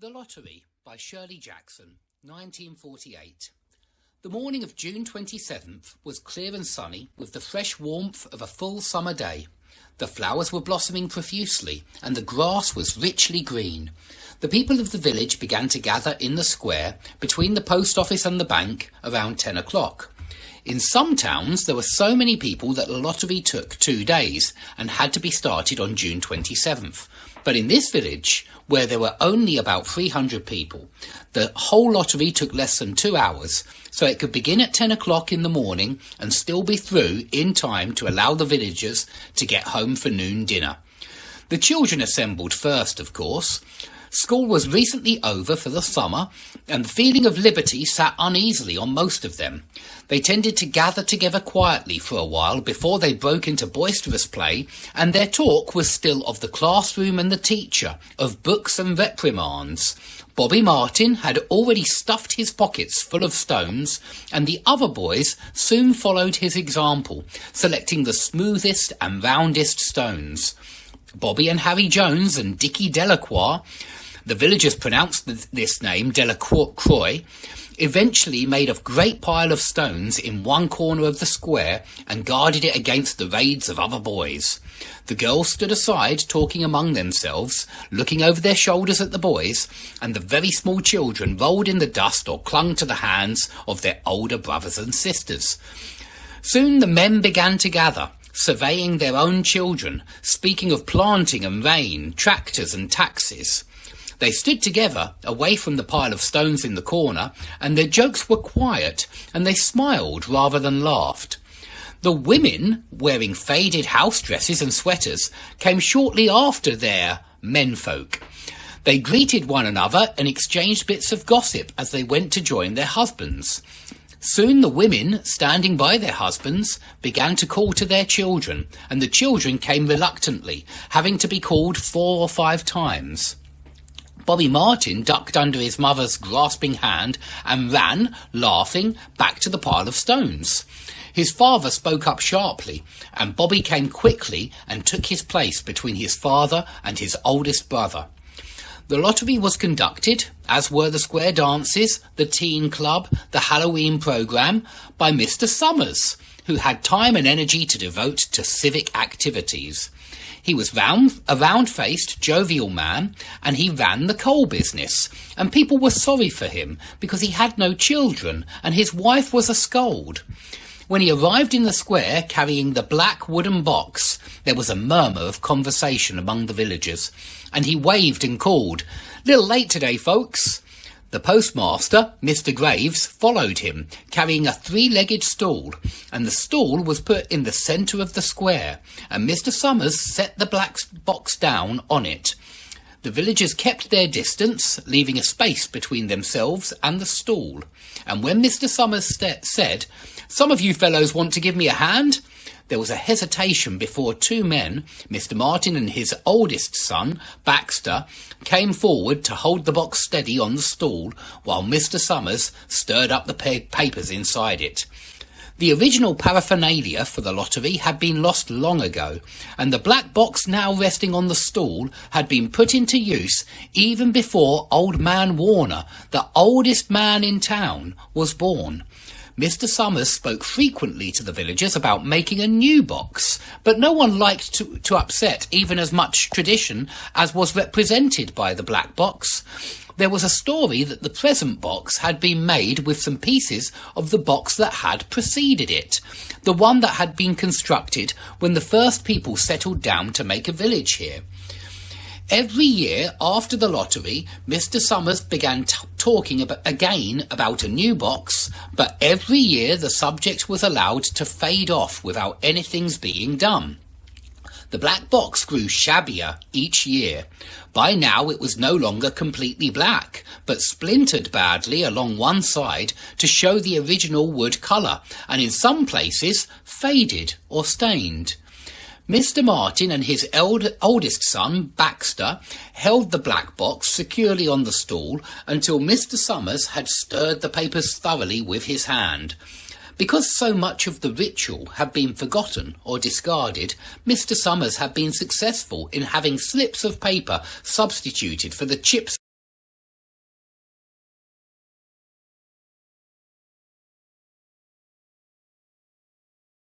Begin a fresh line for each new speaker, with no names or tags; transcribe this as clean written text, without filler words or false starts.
The Lottery by Shirley Jackson, 1948. The morning of June 27th was clear and sunny, with the fresh warmth of a full summer day. The flowers were blossoming profusely, and the grass was richly green. The people of the village began to gather in the square, between the post office and the bank, around 10 o'clock. In some towns there were so many people that the lottery took 2 days, and had to be started on June 27th. But in this village, where there were only about 300 people, the whole lottery took less than 2 hours, so it could begin at 10 o'clock in the morning and still be through in time to allow the villagers to get home for noon dinner. The children assembled first, of course. School was recently over for the summer, and the feeling of liberty sat uneasily on most of them. They tended to gather together quietly for a while before they broke into boisterous play, and their talk was still of the classroom and the teacher, of books and reprimands. Bobby Martin had already stuffed his pockets full of stones, and the other boys soon followed his example, selecting the smoothest and roundest stones. Bobby and Harry Jones and Dickie Delacroix, the villagers pronounced this name Delacroix, eventually made a great pile of stones in one corner of the square and guarded it against the raids of other boys. The girls stood aside, talking among themselves, looking over their shoulders at the boys, and the very small children rolled in the dust or clung to the hands of their older brothers and sisters. Soon the men began to gather, surveying their own children, speaking of planting and rain, tractors and taxes. They stood together, away from the pile of stones in the corner, and their jokes were quiet, and they smiled rather than laughed. The women, wearing faded house dresses and sweaters, came shortly after their menfolk. They greeted one another and exchanged bits of gossip as they went to join their husbands. Soon the women, standing by their husbands, began to call to their children, and the children came reluctantly, having to be called 4 or 5 times. Bobby Martin ducked under his mother's grasping hand and ran, laughing, back to the pile of stones. His father spoke up sharply, and Bobby came quickly and took his place between his father and his oldest brother. The lottery was conducted, as were the square dances, the teen club, the Halloween programme, by Mr. Summers, who had time and energy to devote to civic activities. He was a round-faced, jovial man, and he ran the coal business, and people were sorry for him because he had no children, and his wife was a scold. When he arrived in the square carrying the black wooden box, there was a murmur of conversation among the villagers, and he waved and called, "Little late today, folks." The postmaster, Mr. Graves, followed him, carrying a 3-legged stool, and the stool was put in the centre of the square, and Mr. Summers set the black box down on it. The villagers kept their distance, leaving a space between themselves and the stool, and when Mr. Summers said, "Some of you fellows want to give me a hand?" there was a hesitation before 2 men, Mr. Martin and his oldest son, Baxter, came forward to hold the box steady on the stool while Mr. Summers stirred up the papers inside it. The original paraphernalia for the lottery had been lost long ago, and the black box now resting on the stool had been put into use even before Old Man Warner, the oldest man in town, was born. Mr. Summers spoke frequently to the villagers about making a new box, but no one liked to upset even as much tradition as was represented by the black box. There was a story that the present box had been made with some pieces of the box that had preceded it, the one that had been constructed when the first people settled down to make a village here. Every year after the lottery, Mr. Summers began talking again about a new box, but every year the subject was allowed to fade off without anything's being done. The black box grew shabbier each year. By now it was no longer completely black, but splintered badly along one side to show the original wood colour, and in some places faded or stained. Mr. Martin and his oldest son, Baxter, held the black box securely on the stool until Mr. Summers had stirred the papers thoroughly with his hand. Because so much of the ritual had been forgotten or discarded, Mr. Summers had been successful in having slips of paper substituted for the chips